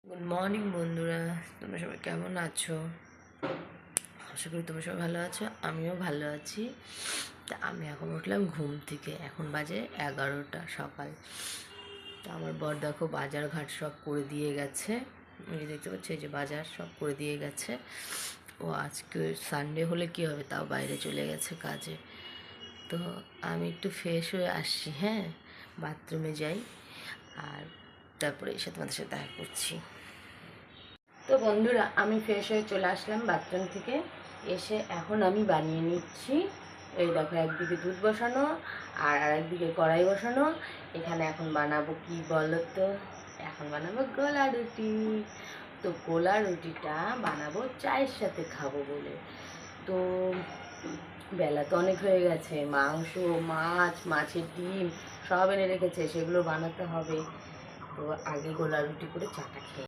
Good morning বন্ধুরা, তোমরা সবাই কেমন আছো? আশা করি তোমরা সবাই ভালো আছো, আমিও ভালো আছি। তা আমি এখন উঠলাম ঘুম থেকে, এখন বাজে 11টা সকাল। তা আমার বর দেখো বাজার ঘাট সব করে দিয়ে গেছে। এই দেখতে পাচ্ছি, এই যে বাজার সব করে দিয়ে গেছে। ও আজকে সানডে হলে কি হবে, তাও বাইরে চলে গেছে কাজে। তো আমি একটু ফ্রেশ হয়ে আসছি, হ্যাঁ, বাথরুমে যাই, আর তারপরে এসে তোমাদের সাথে দেখা করছি। তো বন্ধুরা, আমি ফ্রেশ হয়ে চলে আসলাম বাথরুম থেকে। এসে এখন আমি বানিয়ে নিচ্ছি। এই দেখো, একদিকে দুধ বসানো আর আরেকদিকে কড়াই বসানো। এখানে এখন বানাবো কি বলো তো? এখন বানাবো গোলা রুটি। তো গোলা রুটিটা বানাবো চায়ের সাথে খাবো বলে। তো বেলা তো অনেক হয়ে গেছে, মাংস, মাছ, মাছের ডিম সব এনে রেখেছে, সেগুলো বানাতে হবে। তো আগে গোলা রুটি করে চাটা খেয়ে